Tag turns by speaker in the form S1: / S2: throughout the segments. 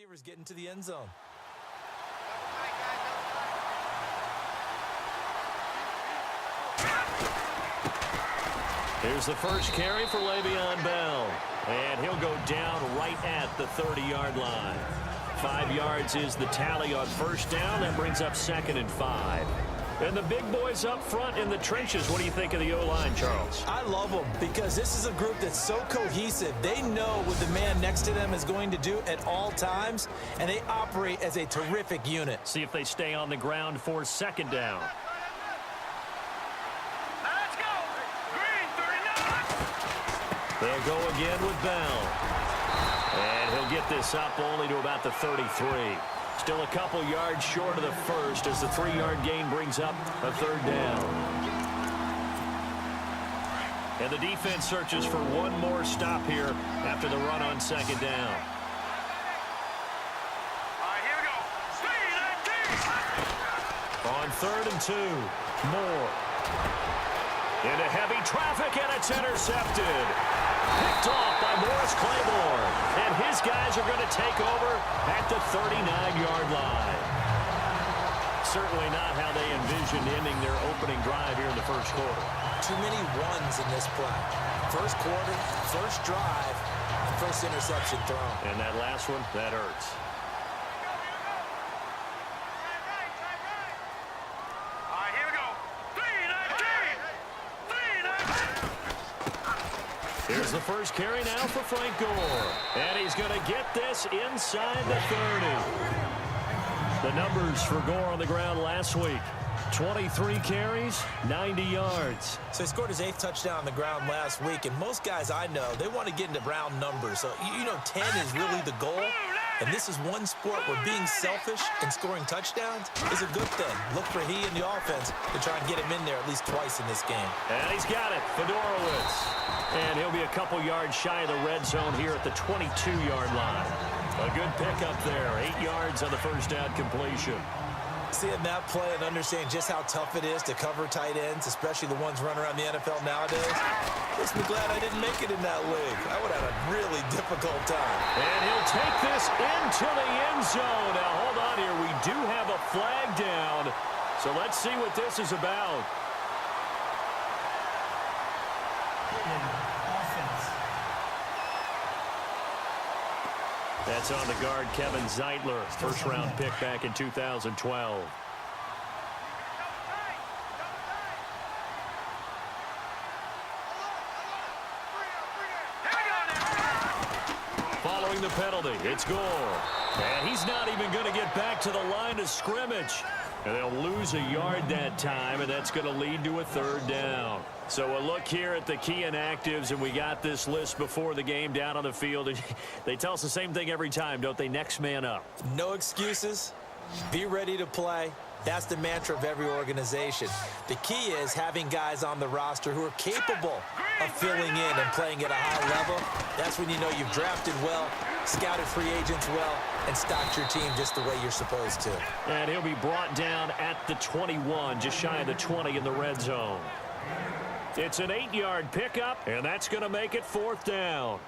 S1: receivers get into the end zone.
S2: Here's the first carry for Le'Veon Bell. And he'll go down right at the 30-yard line. 5 yards is the tally on first down. That brings up 2nd and 5. And the big boys up front in the trenches. What do you think of the O-line, Charles?
S1: I love them because this is a group that's so cohesive. They know what the man next to them is going to do at all times, and they operate as a terrific unit.
S2: See if they stay on the ground for 2nd down.
S3: Let's go! Green 39!
S2: They'll go again with Bell. And he'll get this up only to about the 33. Still a couple yards short of the first as the 3-yard gain brings up a 3rd down. And the defense searches for one more stop here after the run on 2nd down.
S3: All right, here we go. Speed,
S2: On 3rd and 2, Moore. Into heavy traffic, and it's intercepted. Picked off by Morris Claiborne. And his guys are going to take over at the 39-yard line. Certainly not how they envisioned ending their opening drive here in the first quarter.
S1: Too many ones in this play. First quarter, first drive, and first interception thrown.
S2: And that last one, that hurts.
S3: All right, here we go. 3-19!
S2: Here's the first carry now for Frank Gore. And he's going to get this inside the 30. The numbers for Gore on the ground last week. 23 carries, 90 yards.
S1: So he scored his 8th touchdown on the ground last week, and most guys I know, they want to get into round numbers. So, 10 is really the goal, and this is one sport where being selfish and scoring touchdowns is a good thing. Look for he and the offense to try and get him in there at least twice in this game.
S2: And he's got it, Fedorowicz. And he'll be a couple yards shy of the red zone here at the 22-yard line. A good pickup there, 8 yards on the first down completion.
S1: Seeing that play and understanding just how tough it is to cover tight ends, especially the ones running around the NFL nowadays, makes me glad I didn't make it in that league. I would have had a really difficult time.
S2: And he'll take this into the end zone. Now, hold on here. We do have a flag down. So let's see what this is about. That's on the guard, Kevin Zeitler, first-round pick back in 2012. Following the penalty, it's Gore. And he's not even going to get back to the line of scrimmage. And they'll lose a yard that time, and that's going to lead to a 3rd down. So a look here at the key inactives, and we got this list before the game down on the field. And they tell us the same thing every time, don't they? Next man up.
S1: No excuses. Be ready to play. That's the mantra of every organization. The key is having guys on the roster who are capable of filling in and playing at a high level. That's when you know you've drafted well, scouted free agents well, and stocked your team just the way you're supposed to.
S2: And he'll be brought down at the 21, just shy of the 20 in the red zone. It's an 8-yard pickup, and that's going to make it 4th down.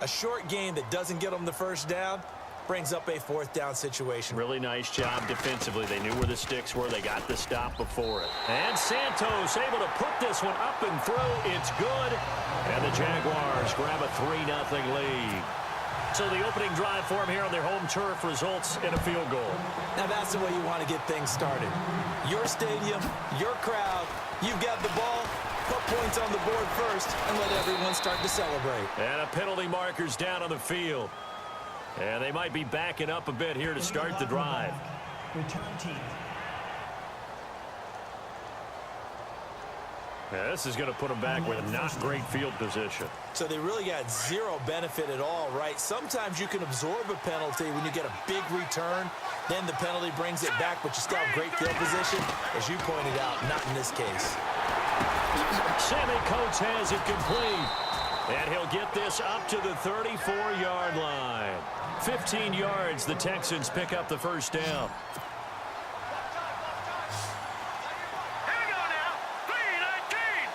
S1: A short game that doesn't get them the first down brings up a 4th down situation.
S2: Really nice job defensively. They knew where the sticks were. They got the stop before it. And Santos able to put this one up and through. It's good. And the Jaguars grab a 3-0 lead. So the opening drive for them here on their home turf results in a field goal.
S1: Now that's the way you want to get things started. Your stadium, your crowd, you've got the ball. Put points on the board first and let everyone start to celebrate.
S2: And a penalty marker's down on the field. And they might be backing up a bit here to start the drive.
S4: Return team.
S2: Yeah, this is going to put them back with not great field position.
S1: So they really got zero benefit at all, right? Sometimes you can absorb a penalty when you get a big return. Then the penalty brings it back, but you still have great field position. As you pointed out, not in this case.
S2: Sammy Coates has it complete. And he'll get this up to the 34-yard line. 15 yards, the Texans pick up the first down.
S3: Here we go now. 3-19!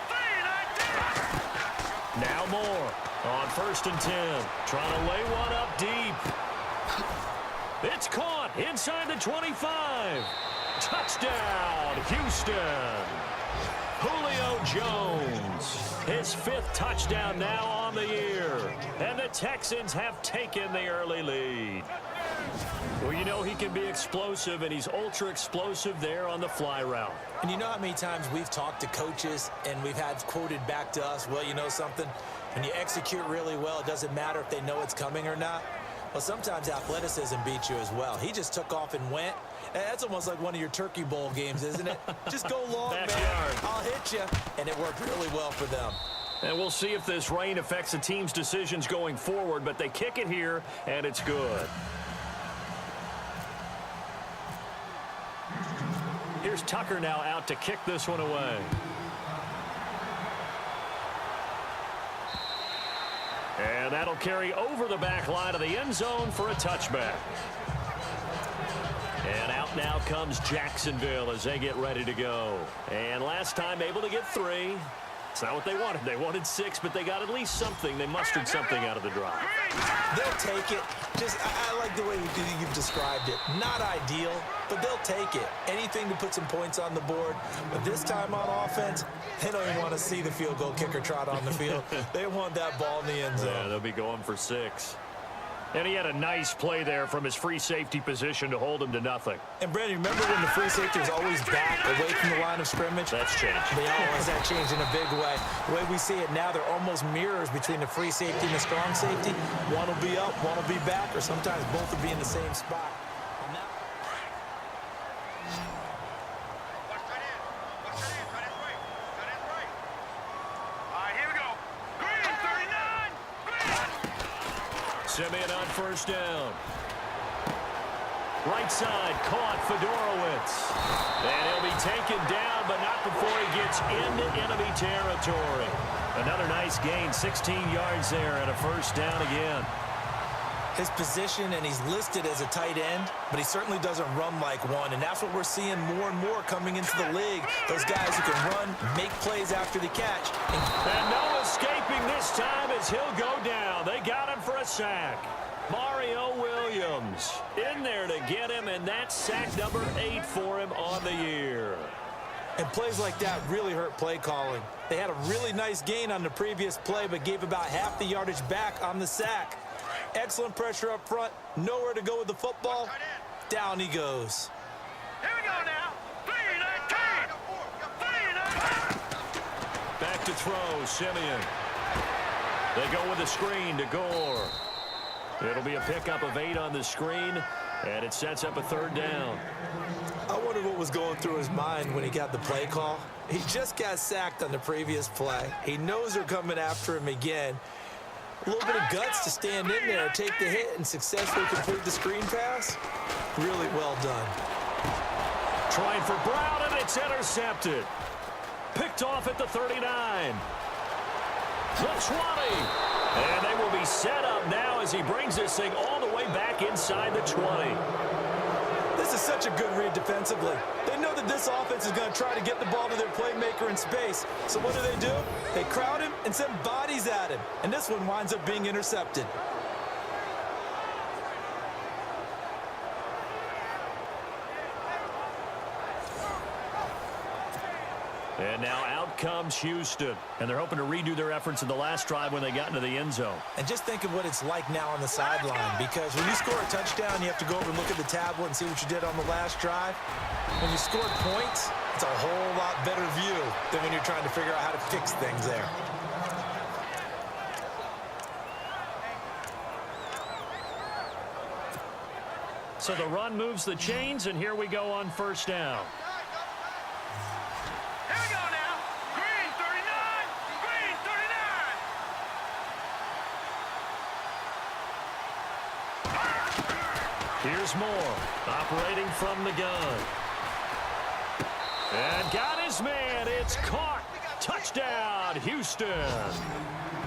S3: 3-19!
S2: Now Moore on 1st and 10. Trying to lay one up deep. It's caught inside the 25. Touchdown, Houston. Julio Jones, his 5th touchdown now on the year. And the Texans have taken the early lead. Well, you know he can be explosive, and he's ultra-explosive there on the fly route.
S1: And you know how many times we've talked to coaches and we've had quoted back to us, well, you know something? When you execute really well, it doesn't matter if they know it's coming or not. Well, sometimes athleticism beats you as well. He just took off and went. That's almost like one of your Turkey Bowl games, isn't it? Just go long, man. I'll hit you. And it worked really well for them.
S2: And we'll see if this rain affects the team's decisions going forward, but they kick it here, and it's good. Here's Tucker now out to kick this one away. And that'll carry over the back line of the end zone for a touchback. And out now comes Jacksonville as they get ready to go. And last time able to get 3. It's not what they wanted. They wanted 6, but they got at least something. They mustered something out of the drive.
S1: They'll take it. I like the way you've described it. Not ideal, but they'll take it. Anything to put some points on the board. But this time on offense, they don't even want to see the field goal kicker trot on the field. They want that ball in the end zone.
S2: Yeah, they'll be going for 6. And he had a nice play there from his free safety position to hold him to nothing.
S1: And, Brandon, remember when the free safety was always back away from the line of scrimmage?
S2: That's changed.
S1: They always have changed in a big way. The way we see it now, they're almost mirrors between the free safety and the strong safety. One will be up, one will be back, or sometimes both will be in the same spot.
S2: Simeon on first down. Right side, caught Fedorowicz. And he'll be taken down, but not before he gets into enemy territory. Another nice gain, 16 yards there, and a first down again.
S1: His position, and he's listed as a tight end, but he certainly doesn't run like one, and that's what we're seeing more and more coming into the league. Those guys who can run, make plays after the catch.
S2: And no escaping this time as he'll go down. They got him for a sack. Mario Williams in there to get him, and that's sack number 8 for him on the year.
S1: And plays like that really hurt play calling. They had a really nice gain on the previous play, but gave about half the yardage back on the sack. Excellent pressure up front. Nowhere to go with the football. Down he goes.
S3: Here we go now. 3-19.
S2: Back to throw, Simeon. They go with a screen to Gore. It'll be a pickup of 8 on the screen, and it sets up a third down.
S1: I wonder what was going through his mind when he got the play call. He just got sacked on the previous play. He knows they're coming after him again. A little bit of guts to stand in there, take the hit, and successfully complete the screen pass. Really well done.
S2: Trying for Brown, and it's intercepted. Picked off at the 39. The 20. And they will be set up now as he brings this thing all the way back inside the 20.
S1: This is such a good read defensively. They know that this offense is going to try to get the ball to their playmaker in space. So what do? They crowd him and send bodies at him. And this one winds up being intercepted.
S2: And now out comes Houston. And they're hoping to redo their efforts in the last drive when they got into the end zone.
S1: And just think of what it's like now on the sideline, because when you score a touchdown, you have to go over and look at the tablet and see what you did on the last drive. When you scored points, it's a whole lot better view than when you're trying to figure out how to fix things there.
S2: So the run moves the chains, and here we go on first down.
S3: Here we go now. Green 39. Green 39.
S2: Here's Moore, operating from the gun. And got his man. It's caught. Touchdown, Houston.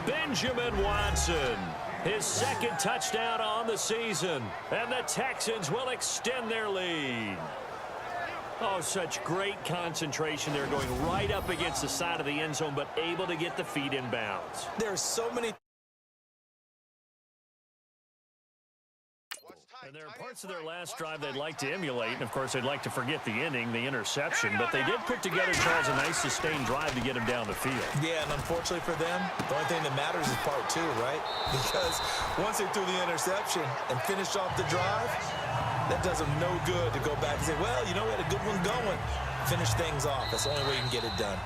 S2: Benjamin Watson, his second touchdown on the season. And the Texans will extend their lead. Oh, such great concentration there, going right up against the side of the end zone, but able to get the feet in bounds.
S1: There's so many...
S2: And there are parts of their last drive they'd like to emulate, and of course they'd like to forget the inning, the interception, but they did put together, Charles, a nice sustained drive to get him down the field.
S1: Yeah, and unfortunately for them, the only thing that matters is part two, right? Because once they threw the interception and finished off the drive, that does them no good to go back and say, well, you know, we had a good one going. Finish things off. That's the only way you can get it done.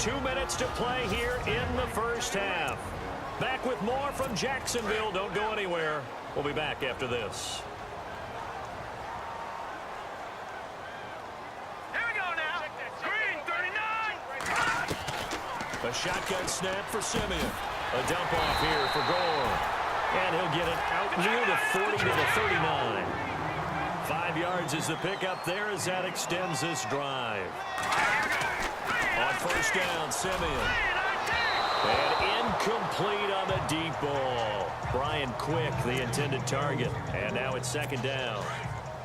S2: 2 minutes to play here in the first half. Back with more from Jacksonville. Don't go anywhere. We'll be back after this.
S3: Here we go now. Green, 39.
S2: A shotgun snap for Simeon. A dump off here for Gore. And he'll get it out near the 40 to the 39. 5 yards is the pickup there as that extends this drive. On first down, Simeon. And incomplete on the deep ball. Brian Quick, the intended target. And now it's second down.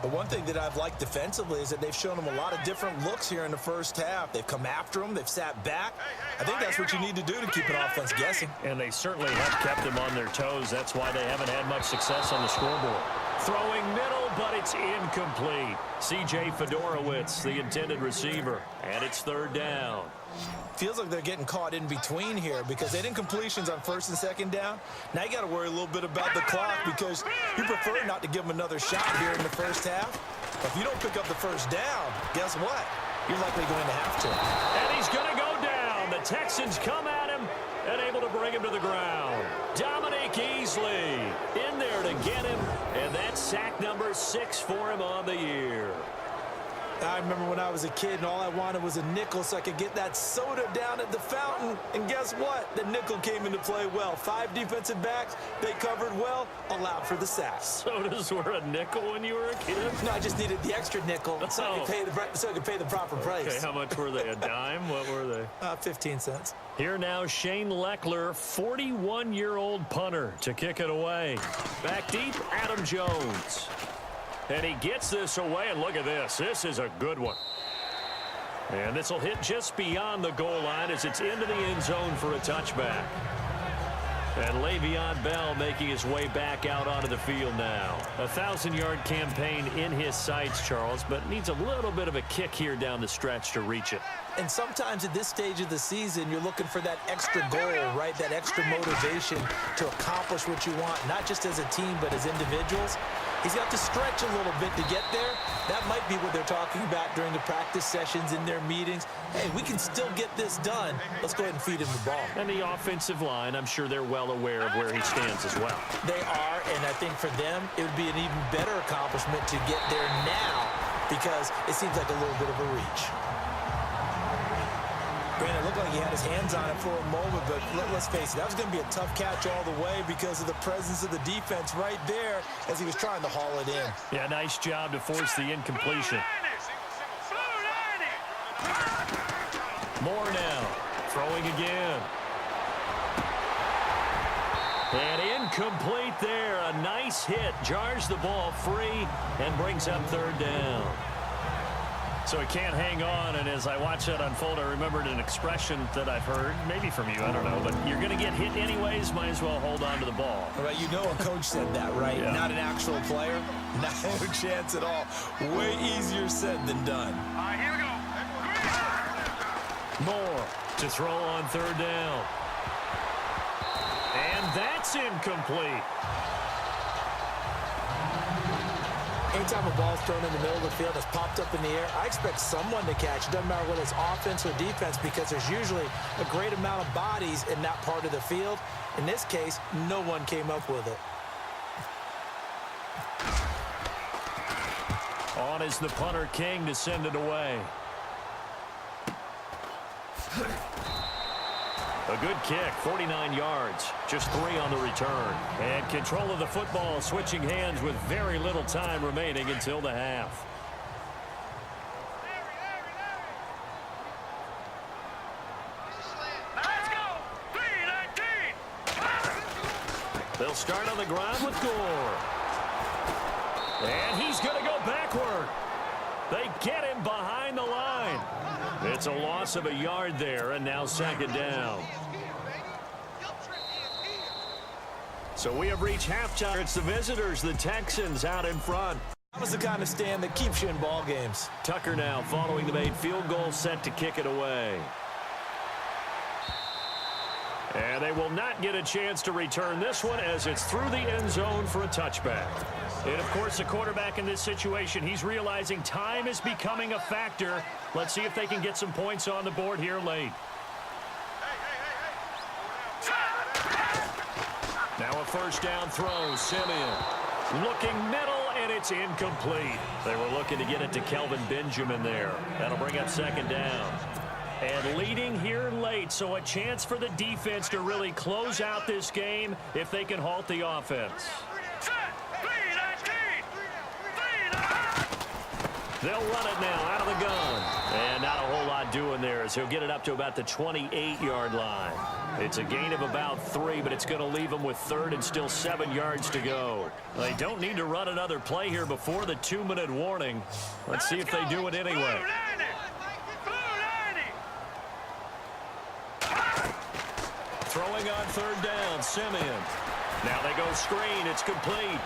S1: But one thing that I've liked defensively is that they've shown them a lot of different looks here in the first half. They've come after them. They've sat back. I think that's what you need to do to keep an offense guessing.
S2: And they certainly have kept them on their toes. That's why they haven't had much success on the scoreboard. Throwing middle, but it's incomplete. C.J. Fedorowicz, the intended receiver. And it's third down.
S1: Feels like they're getting caught in between here because they didn't completions on first and second down. Now you got to worry a little bit about the clock because you prefer not to give them another shot here in the first half. But if you don't pick up the first down, guess what? You're likely going to have to.
S2: And he's going to go down. The Texans come at him and able to bring him to the ground. Dominique Easley in there to get him. And that's sack number 6 for him on the year.
S1: I remember when I was a kid and all I wanted was a nickel so I could get that soda down at the fountain. And guess what? The nickel came into play well. 5 defensive backs, they covered well, allowed for the sack.
S2: Sodas were a nickel when you were a kid?
S1: No, I just needed the extra nickel so I could pay the proper price.
S2: Okay, how much were they? A dime? What were they?
S1: 15 cents.
S2: Here now, Shane Leckler, 41-year-old punter to kick it away. Back deep, Adam Jones. And he gets this away, and look at this. This is a good one. And this will hit just beyond the goal line as it's into the end zone for a touchback. And Le'Veon Bell making his way back out onto the field now. A 1,000-yard campaign in his sights, Charles, but needs a little bit of a kick here down the stretch to reach it.
S1: And sometimes at this stage of the season, you're looking for that extra goal, right? That extra motivation to accomplish what you want, not just as a team, but as individuals. He's got to stretch a little bit to get there. That might be what they're talking about during the practice sessions in their meetings. Hey, we can still get this done. Let's go ahead and feed him the ball.
S2: And the offensive line, I'm sure they're well aware of where he stands as well.
S1: They are, and I think for them, it would be an even better accomplishment to get there now because it seems like a little bit of a reach. Granted, it looked like he had his hands on it for a moment, but let's face it, that was going to be a tough catch all the way because of the presence of the defense right there as he was trying to haul it in.
S2: Yeah, nice job to force the incompletion. Moore now, throwing again. And incomplete there. A nice hit, jars the ball free and brings up third down. So he can't hang on, and as I watch that unfold, I remembered an expression that I've heard, maybe from you, I don't know, but you're going to get hit anyways, might as well hold on to the ball.
S1: Right, you know a coach said that, right?
S2: Yeah.
S1: Not an actual player. Not a chance at all. Way easier said than done.
S3: All right, here we go.
S2: Moore to throw on third down. And that's incomplete.
S1: Anytime a ball's thrown in the middle of the field that's popped up in the air, I expect someone to catch. It doesn't matter whether it's offense or defense because there's usually a great amount of bodies in that part of the field. In this case, no one came up with it.
S2: On is the punter King to send it away. A good kick, 49 yards, just 3 on the return. And control of the football, switching hands with very little time remaining until the half.
S3: Let's go. 3-19.
S2: They'll start on the ground with Gore. And he's going to go backward. They get him behind the line. It's a loss of a yard there, and now second down. So we have reached halftime. It's the visitors, the Texans, out in front.
S1: That was the kind of stand that keeps you in ball games.
S2: Tucker now following the made field goal, set to kick it away. And they will not get a chance to return this one as it's through the end zone for a touchback. And, of course, the quarterback in this situation, he's realizing time is becoming a factor. Let's see if they can get some points on the board here late. Now a first down throw, Simeon. Looking middle, and it's incomplete. They were looking to get it to Kelvin Benjamin there. That'll bring up second down. And leading here late, so a chance for the defense to really close out this game if they can halt the offense. They'll run it now out of the gun. And not a whole lot doing there as he'll get it up to about the 28-yard line. It's a gain of about 3, but it's going to leave them with third and still 7 yards to go. They don't need to run another play here before the 2-minute warning. Let's see if they do it anyway. Throwing on third down, Simeon. Now they go screen. It's complete.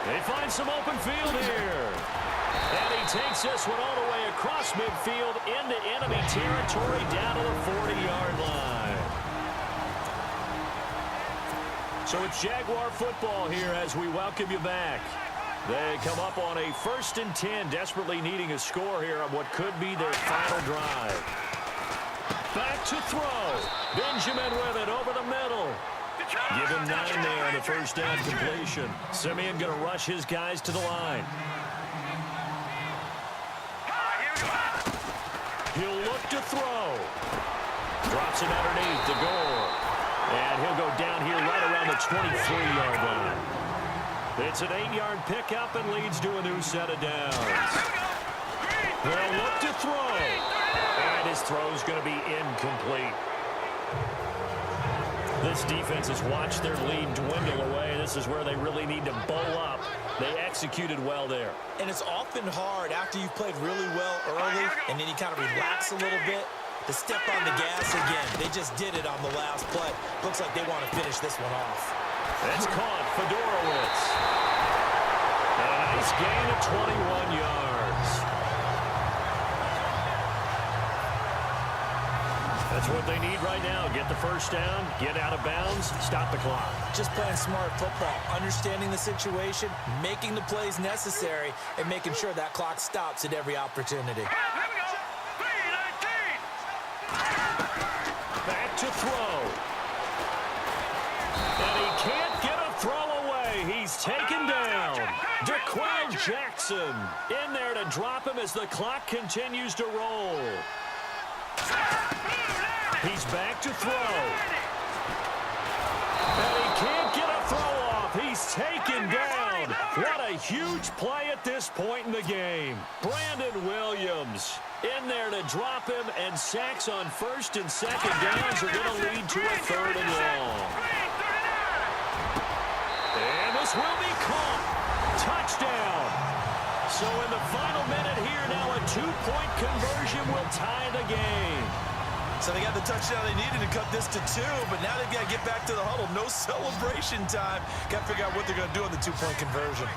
S2: They find some open field here. And he takes this one all the way across midfield into enemy territory down to the 40-yard line. So it's Jaguar football here as we welcome you back. They come up on a 1st and 10, desperately needing a score here on what could be their final drive. Back to throw. Benjamin with it over the middle. Give him 9 there on the first down completion. Simeon going to rush his guys to the line. He'll look to throw. Drops it underneath to Gore. And he'll go down here right around the 23-yard line. It's an 8-yard pickup and leads to a new set of downs. They'll look to throw. And his throw's going to be incomplete. This defense has watched their lead dwindle away. This is where they really need to bow up. They executed well there.
S1: And it's often hard after you've played really well early and then you kind of relax a little bit to step on the gas again. They just did it on the last play. Looks like they want to finish this one off.
S2: That's caught. Fedorowicz. And a nice gain of 21 yards. That's what they need right now. Get the first down, get out of bounds, stop the clock.
S1: Just playing smart football, understanding the situation, making the plays necessary, and making sure that clock stops at every opportunity.
S2: Back to throw. And he can't get a throw away. He's taken down. DeQuell Jackson in there to drop him as the clock continues to roll. He's back to throw. And he can't get a throw off. He's taken down. What a huge play at this point in the game. Brandon Williams in there to drop him, and sacks on first and second downs are going to lead to a third and long. And this will be caught. Touchdown. So in the final minute here now, a 2-point conversion will tie the game.
S1: So they got the touchdown they needed to cut this to 2, but now they've got to get back to the huddle. No celebration time. Got to figure out what they're going to do on the 2-point conversion.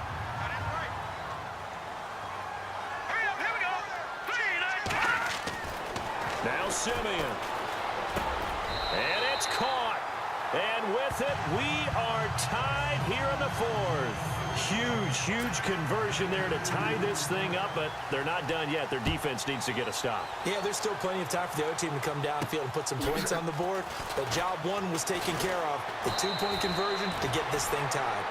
S2: Now Simeon. And it's caught. And with it, we are tied here in the 4th. Huge conversion there to tie this thing up, but they're not done yet. Their defense needs to get a stop.
S1: Yeah, there's still plenty of time for the other team to come downfield and put some points on the board, but job 1 was taken care of. The 2-point conversion to get this thing tied.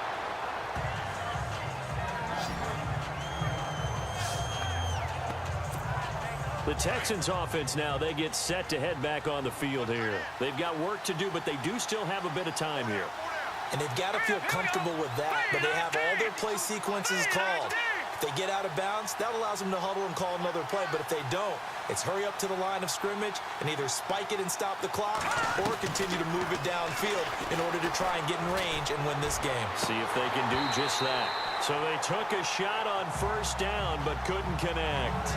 S2: The Texans offense now, they get set to head back on the field here. They've got work to do, but they do still have a bit of time here.
S1: And they've got to feel comfortable with that, but they have all their play sequences called. If they get out of bounds, that allows them to huddle and call another play, but if they don't, it's hurry up to the line of scrimmage and either spike it and stop the clock or continue to move it downfield in order to try and get in range and win this game.
S2: See if they can do just that. So they took a shot on first down but couldn't connect.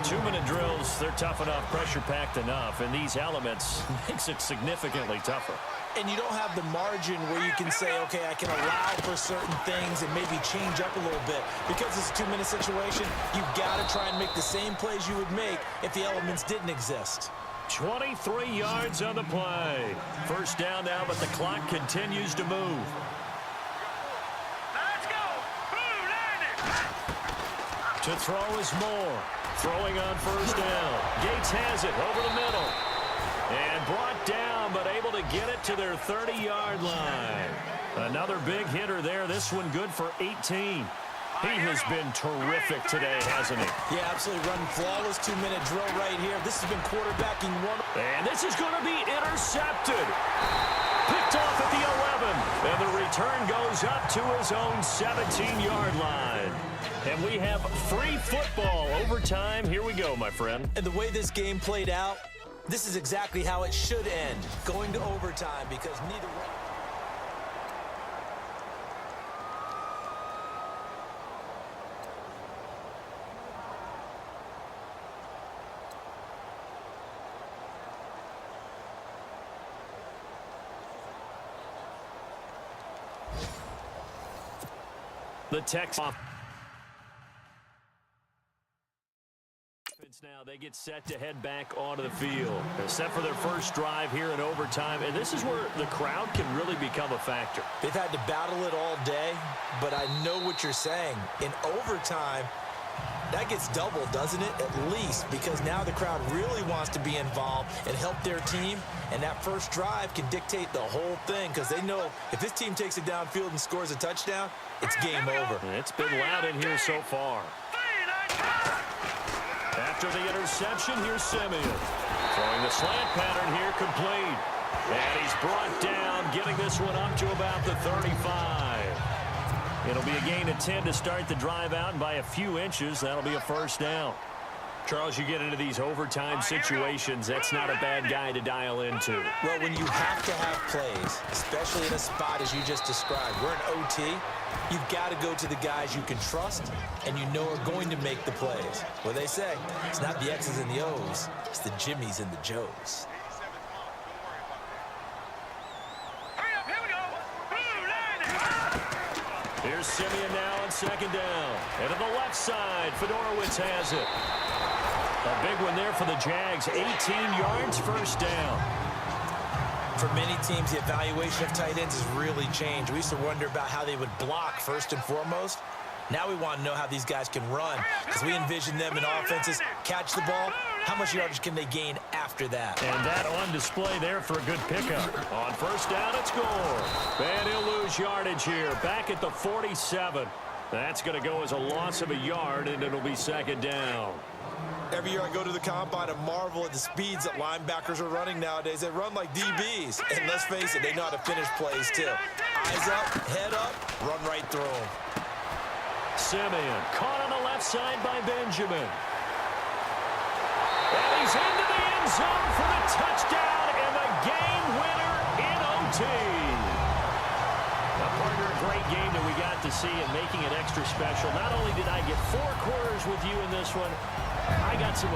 S2: 2-minute drills, they're tough enough, pressure-packed enough, and these elements makes it significantly tougher.
S1: And you don't have the margin where you can say, okay, I can allow for certain things and maybe change up a little bit. Because it's a 2-minute situation, you've got to try and make the same plays you would make if the elements didn't exist.
S2: 23 yards on the play. First down now, but the clock continues to move.
S3: Let's go. Blue line.
S2: To throw is Moore. Throwing on first down. Gates has it over the middle. And brought down, but able to get it to their 30-yard line. Another big hitter there. This one good for 18. He has been terrific today, hasn't he?
S1: Yeah, absolutely. Running flawless 2-minute drill right here. This has been quarterbacking one.
S2: And this is going to be intercepted. Picked off at the 11. And the return goes up to his own 17-yard line. And we have free football overtime. Here we go, my friend.
S1: And the way this game played out, this is exactly how it should end, going to overtime, because neither one.
S2: The Texans. Now they get set to head back onto the field. They're set for their first drive here in overtime, and this is where the crowd can really become a factor.
S1: They've had to battle it all day, but I know what you're saying. In overtime, that gets doubled, doesn't it? At least, because now the crowd really wants to be involved and help their team, and that first drive can dictate the whole thing, because they know if this team takes it downfield and scores a touchdown, it's game over.
S2: It's been loud in here so far. After the interception, here's Simeon. Throwing the slant pattern here, complete. And he's brought down, getting this one up to about the 35. It'll be a gain of 10 to start the drive out, and by a few inches, that'll be a first down. Charles, you get into these overtime situations, that's not a bad guy to dial into.
S1: Well, when you have to have plays, especially in a spot as you just described, we're in OT, you've got to go to the guys you can trust and you know are going to make the plays. Well, they say, it's not the X's and the O's, it's the Jimmies and the Joes.
S2: Here's Simeon now on second down. And to the left side, Fedorowicz has it. A big one there for the Jags. 18 yards, first down.
S1: For many teams, the evaluation of tight ends has really changed. We used to wonder about how they would block first and foremost. Now we want to know how these guys can run, because we envision them in offenses catch the ball. How much yardage can they gain after that?
S2: And that on display there for a good pickup. On first down, it's Gore. And he'll lose yardage here. Back at the 47. That's going to go as a loss of a yard, and it'll be second down.
S1: Every year I go to the combine and marvel at the speeds that linebackers are running nowadays. They run like DBs. And let's face it, they know how to finish plays too. Eyes up, head up, run right through them.
S2: Simeon caught on the left side by Benjamin. And he's into the end zone for the touchdown and the game winner in OT. Now, partner, a great game that we got to see and making it extra special. Not only did I get 4 quarters with you in this one, I got some